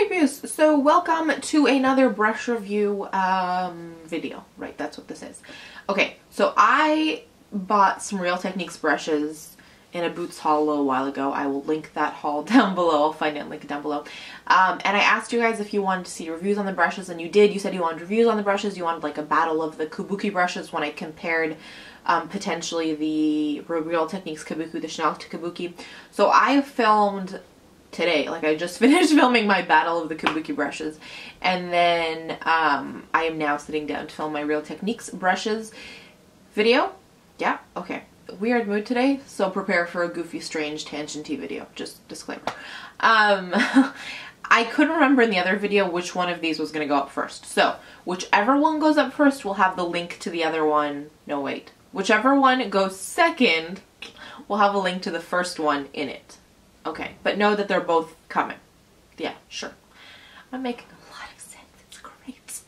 Hey Fuse, so welcome to another brush review video, right, that's what this is. Okay, so I bought some Real Techniques brushes in a Boots haul a little while ago. I will link that haul down below, I'll find it and link it down below. And I asked you guys if you wanted to see reviews on the brushes, and you did. You said you wanted reviews on the brushes, you wanted like a battle of the Kabuki brushes when I compared potentially the Real Techniques Kabuki, the Chanel to Kabuki. So I filmed today, like I just finished filming my battle of the Kabuki brushes, and then I am now sitting down to film my Real Techniques brushes video. Yeah, okay. Weird mood today, so prepare for a goofy, strange, tangenty video. Just disclaimer. I couldn't remember in the other video which one of these was going to go up first. So, whichever one goes up first will have the link to the other one. No, wait. Whichever one goes second will have a link to the first one in it. Okay, but know that they're both coming. Yeah, sure. I'm making a lot of sense. It's great.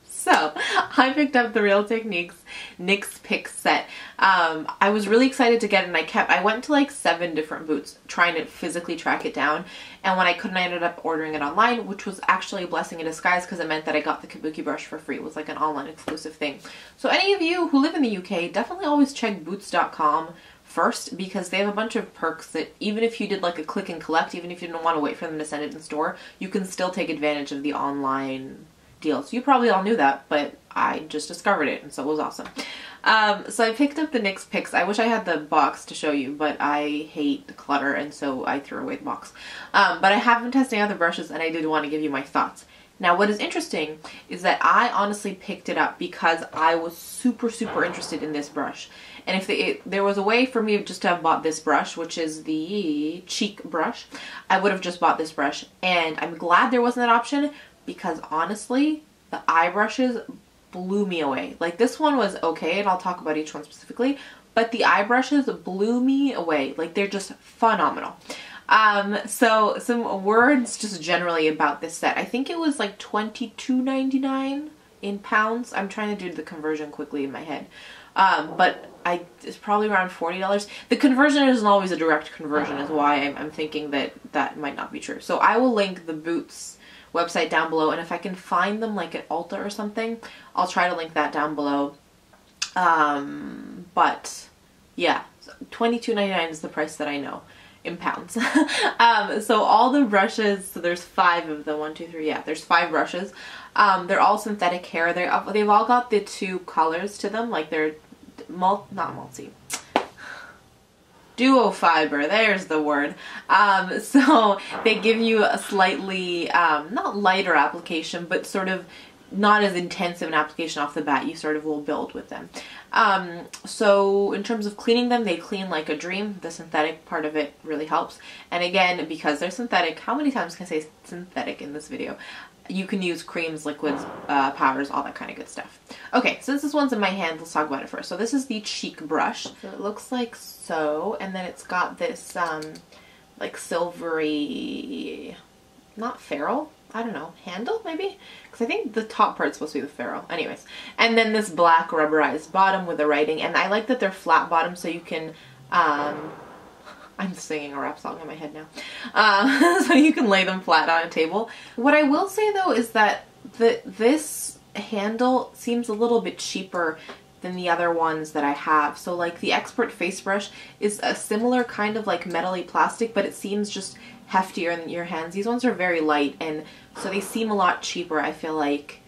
So I picked up the Real Techniques NYX pick set. I was really excited to get it, and I went to like 7 different booths trying to physically track it down, and when I couldn't, I ended up ordering it online, which was actually a blessing in disguise because it meant that I got the Kabuki brush for free. It was like an online exclusive thing. So any of you who live in the UK, definitely always check boots.com first, because they have a bunch of perks that even if you did like a click and collect, even if you didn't want to wait for them to send it in store, you can still take advantage of the online deals. You probably all knew that, but I just discovered it, and so it was awesome. So I picked up the NYX picks. I wish I had the box to show you, but I hate the clutter, and so I threw away the box. But I have been testing other brushes, and I did want to give you my thoughts. Now, what is interesting is that I honestly picked it up because I was super interested in this brush. And if there was a way for me just to have bought this brush, which is the cheek brush, I would have just bought this brush. And I'm glad there wasn't that option, because honestly, the eye brushes blew me away. Like, this one was okay, and I'll talk about each one specifically, but the eye brushes blew me away. Like, they're just phenomenal. So some words just generally about this set. I think it was like $22.99 in pounds. I'm trying to do the conversion quickly in my head. But it's probably around $40. The conversion isn't always a direct conversion, is why I'm thinking that that might not be true. So I will link the Boots website down below, and if I can find them like at Ulta or something, I'll try to link that down below. But yeah, $22.99 is the price that I know in pounds. So all the brushes, so there's 5 of them, 1, 2, 3, yeah, there's 5 brushes. They're all synthetic hair. They've all got the 2 colors to them, like they're duo fiber, there's the word. So they give you a slightly, not lighter application, but sort of not as intensive an application off the bat. You sort of will build with them. So in terms of cleaning them, they clean like a dream. The synthetic part of it really helps. And again, because they're synthetic, how many times can I say synthetic in this video? You can use creams, liquids, powders, all that kind of good stuff. Okay, since this one's in my hand, let's talk about it first. So this is the cheek brush. So it looks like so, and then it's got this like silvery, not ferrule, I don't know, handle maybe? Because I think the top part's supposed to be the ferrule. Anyways, and then this black rubberized bottom with the writing, and I like that they're flat bottom, so you can I'm singing a rap song in my head now. So you can lay them flat on a table. What I will say though is that this handle seems a little bit cheaper than the other ones that I have. So like the Expert face brush is a similar kind of like metally plastic, but it seems just heftier in your hands. These ones are very light, and so they seem a lot cheaper, I feel like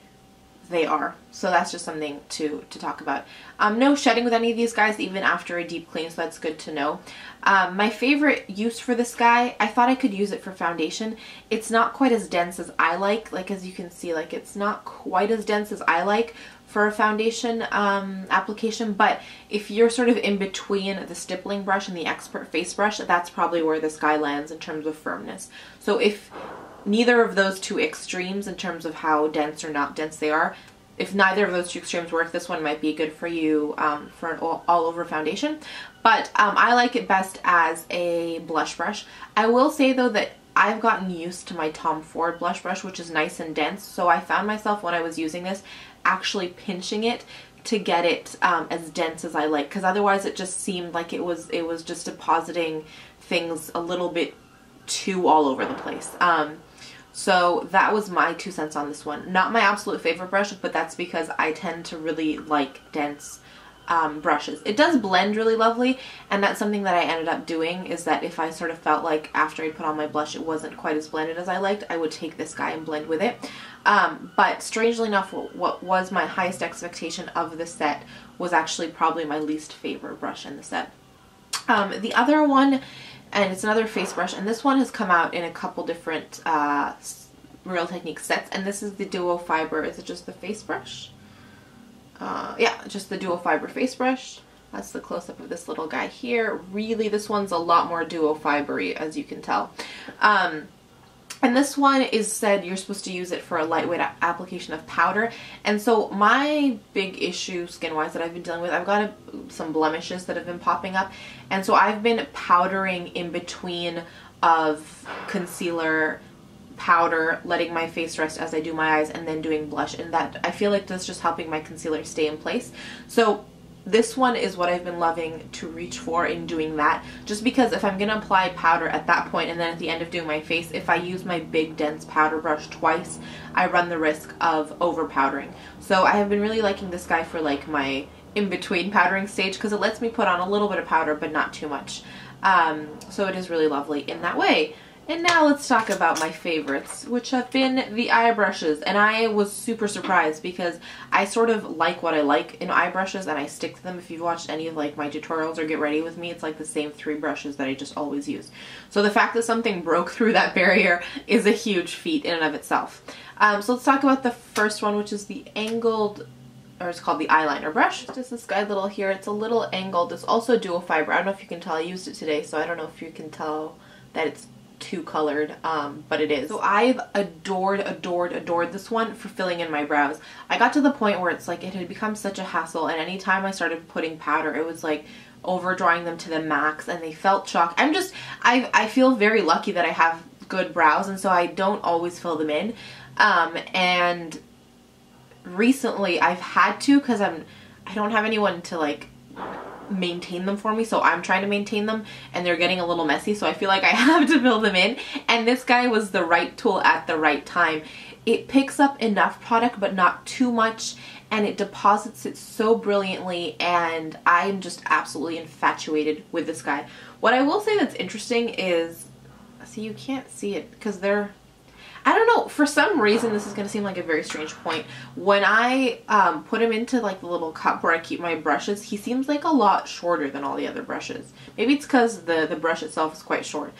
they are. So that's just something to talk about. No shedding with any of these guys, even after a deep clean, so that's good to know. My favorite use for this guy, I thought I could use it for foundation. It's not quite as dense as I like as you can see, like it's not quite as dense as I like for a foundation application, but if you're sort of in between the stippling brush and the Expert face brush, that's probably where this guy lands in terms of firmness. So if neither of those 2 extremes in terms of how dense or not dense they are, if neither of those 2 extremes work, this one might be good for you for an all-over foundation. But I like it best as a blush brush. I will say though that I've gotten used to my Tom Ford blush brush, which is nice and dense, so I found myself when I was using this actually pinching it to get it as dense as I like, because otherwise it just seemed like it was just depositing things a little bit too all over the place. So that was my 2 cents on this one. Not my absolute favorite brush, but that's because I tend to really like dense brushes. It does blend really lovely, and that's something that I ended up doing, is that if I sort of felt like after I put on my blush it wasn't quite as blended as I liked, I would take this guy and blend with it. But strangely enough, what was my highest expectation of the set was actually probably my least favorite brush in the set. The other one, and it's another face brush, and this one has come out in a couple different Real Techniques sets, and this is the Duo Fiber. Is it just the face brush? Yeah, just the dual fiber face brush. That's the close-up of this little guy here. Really, this one's a lot more duo fibery, as you can tell. And this one is said you're supposed to use it for a lightweight application of powder. And so my big issue skin-wise that I've been dealing with, I've got some blemishes that have been popping up. And so I've been powdering in between of concealer, powder, letting my face rest as I do my eyes, and then doing blush, and that I feel like that's just helping my concealer stay in place. So this one is what I've been loving to reach for in doing that, just because if I'm gonna apply powder at that point and then at the end of doing my face, if I use my big dense powder brush twice, I run the risk of over powdering. So I have been really liking this guy for like my in-between powdering stage, because it lets me put on a little bit of powder but not too much. So it is really lovely in that way. And now let's talk about my favorites, which have been the eye brushes. And I was super surprised because I sort of like what I like in eye brushes, and I stick to them. If you've watched any of like my tutorials or Get Ready With Me, it's like the same 3 brushes that I just always use. So the fact that something broke through that barrier is a huge feat in and of itself. So let's talk about the first one, which is the angled, or it's called the eyeliner brush. Just this guy little here. It's a little angled. It's also dual fiber. I don't know if you can tell. I used it today, so I don't know if you can tell that it's 2 colored, but it is. So I've adored this one for filling in my brows. I got to the point where it's like it had become such a hassle, and anytime I started putting powder, it was like overdrawing them to the max, and they felt chalk. I feel very lucky that I have good brows, and so I don't always fill them in. And recently I've had to, because I don't have anyone to like maintain them for me, so I'm trying to maintain them, and they're getting a little messy, so I feel like I have to fill them in, and this guy was the right tool at the right time. It picks up enough product but not too much, and it deposits it so brilliantly, and I'm just absolutely infatuated with this guy. What I will say that's interesting is, see, you can't see it because they're, I don't know, for some reason this is going to seem like a very strange point. When I put him into like the little cup where I keep my brushes, he seems like a lot shorter than all the other brushes. Maybe it's because the brush itself is quite short.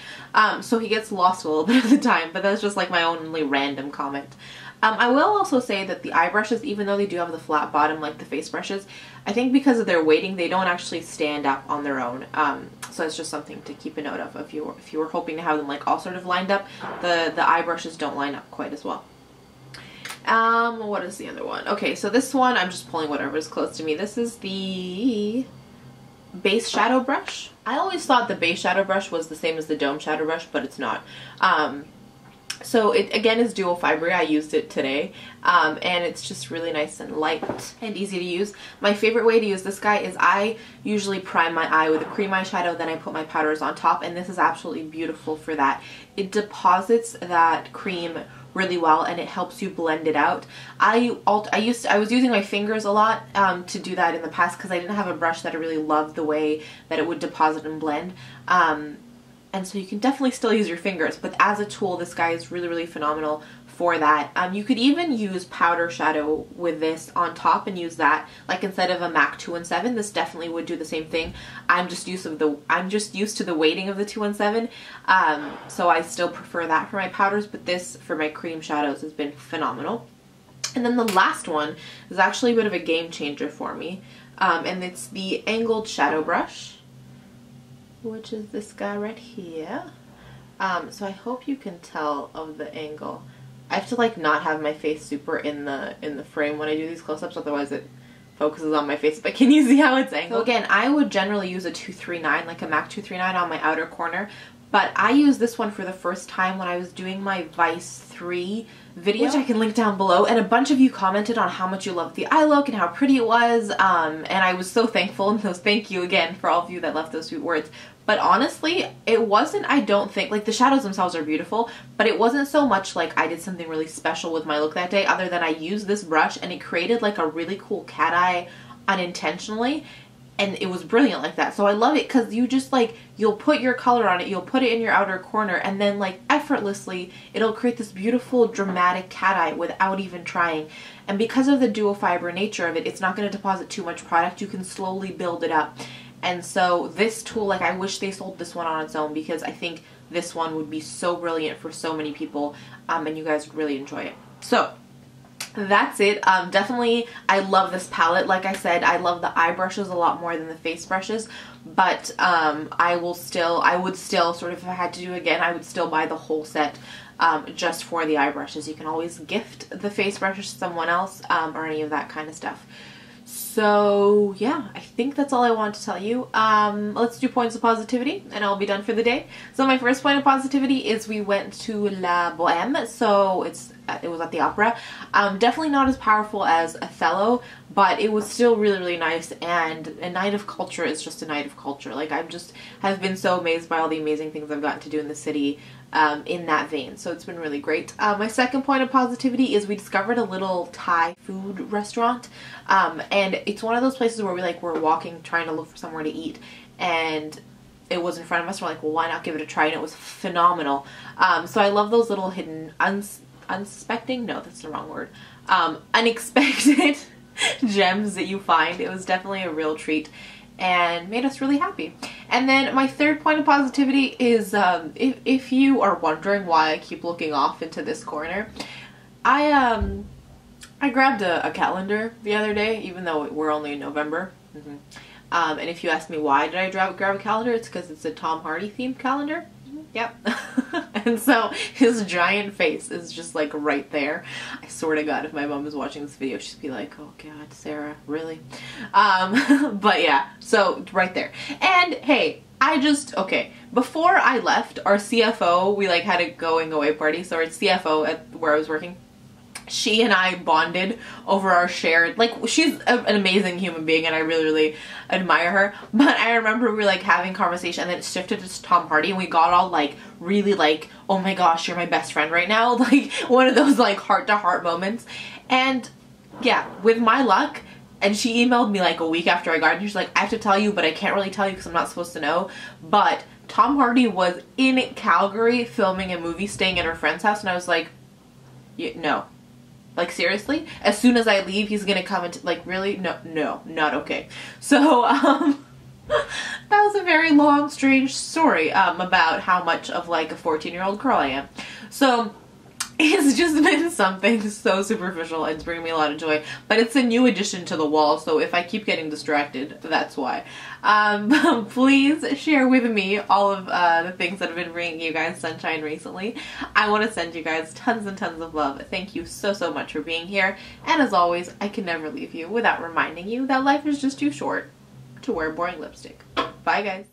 So he gets lost a little bit of the time, but that's just like my only random comment. I will also say that the eye brushes, even though they do have the flat bottom like the face brushes, I think because of their weighting, they don't actually stand up on their own. So it's just something to keep a note of. If you were hoping to have them like all sort of lined up, the eye brushes don't line up quite as well. What is the other one? Okay, so this one, I'm just pulling whatever is close to me. This is the base shadow brush. I always thought the base shadow brush was the same as the dome shadow brush, but it's not. So it again is dual fiber. I used it today, and it's just really nice and light and easy to use. My favorite way to use this guy is I usually prime my eye with a cream eyeshadow, then I put my powders on top, and this is absolutely beautiful for that. It deposits that cream really well, and it helps you blend it out. I was using my fingers a lot to do that in the past, because I didn't have a brush that I really loved the way that it would deposit and blend. And so you can definitely still use your fingers, but as a tool, this guy is really, really phenomenal for that. You could even use powder shadow with this on top and use that, like instead of a MAC 217, this definitely would do the same thing. I'm just used to the weighting of the 217, so I still prefer that for my powders, but this for my cream shadows has been phenomenal. And then the last one is actually a bit of a game changer for me, and it's the angled shadow brush, which is this guy right here. So I hope you can tell of the angle. I have to like not have my face super in the frame when I do these close-ups, otherwise it focuses on my face. But can you see how it's angled? So again, I would generally use a 239, like a MAC 239 on my outer corner, but I used this one for the first time when I was doing my Vice 3 video, which I can link down below, and a bunch of you commented on how much you loved the eye look and how pretty it was, and I was so thankful, and so thank you again for all of you that left those sweet words. But honestly, it wasn't, I don't think, like the shadows themselves are beautiful, but it wasn't so much like I did something really special with my look that day other than I used this brush and it created like a really cool cat eye unintentionally, and it was brilliant like that. So I love it because you just like, you'll put your color on it, you'll put it in your outer corner, and then like effortlessly it'll create this beautiful dramatic cat eye without even trying. And because of the dual fiber nature of it, it's not going to deposit too much product. You can slowly build it up. And so this tool, like I wish they sold this one on its own because I think this one would be so brilliant for so many people, and you guys would really enjoy it. So that's it. Definitely I love this palette. Like I said, I love the eye brushes a lot more than the face brushes, but I would still sort of, if I had to do it again, I would still buy the whole set just for the eye brushes. You can always gift the face brushes to someone else, or any of that kind of stuff. So yeah, I think that's all I want to tell you. Let's do points of positivity and I'll be done for the day. So my first point of positivity is we went to La Boheme, so it was at the opera. Definitely not as powerful as Othello, but it was still really, really nice, and a night of culture is just a night of culture. Like have been so amazed by all the amazing things I've gotten to do in the city in that vein, so it's been really great. My second point of positivity is we discovered a little Thai food restaurant, and it's one of those places where we're walking trying to look for somewhere to eat, and it was in front of us. We're like, well, why not give it a try? And it was phenomenal. So I love those little hidden unsuspecting, no, that's the wrong word, unexpected gems that you find. It was definitely a real treat and made us really happy. And then my third point of positivity is if you are wondering why I keep looking off into this corner, I grabbed a calendar the other day, even though we're only in November. And if you ask me why did I grab a calendar, it's because it's a Tom Hardy themed calendar. Yep. And so his giant face is just like right there. I swear to God, if my mom was watching this video, she'd be like, oh God, Sarah, really? But yeah, so right there. And hey, okay, before I left, our CFO, we like had a going away party, so our CFO at where I was working, she and I bonded over our shared, like, she's an amazing human being and I really, really admire her, but I remember we were like having conversation and then it shifted to Tom Hardy and we got all like really like, oh my gosh, you're my best friend right now, like one of those like heart-to-heart moments. And yeah, with my luck, and she emailed me like a week after I got it, she's like, I have to tell you, but I can't really tell you because I'm not supposed to know, but Tom Hardy was in Calgary filming a movie, staying at her friend's house, and I was like, no. Like, seriously? As soon as I leave, he's gonna come and, like, really? No, not okay. So, that was a very long, strange story, about how much of, like, a 14-year-old girl I am. So, it's just been something so superficial and it's bringing me a lot of joy, but it's a new addition to the wall, so if I keep getting distracted, that's why. Please share with me all of the things that have been bringing you guys sunshine recently. I want to send you guys tons and tons of love. Thank you so, so much for being here, and as always, I can never leave you without reminding you that life is just too short to wear boring lipstick. Bye, guys.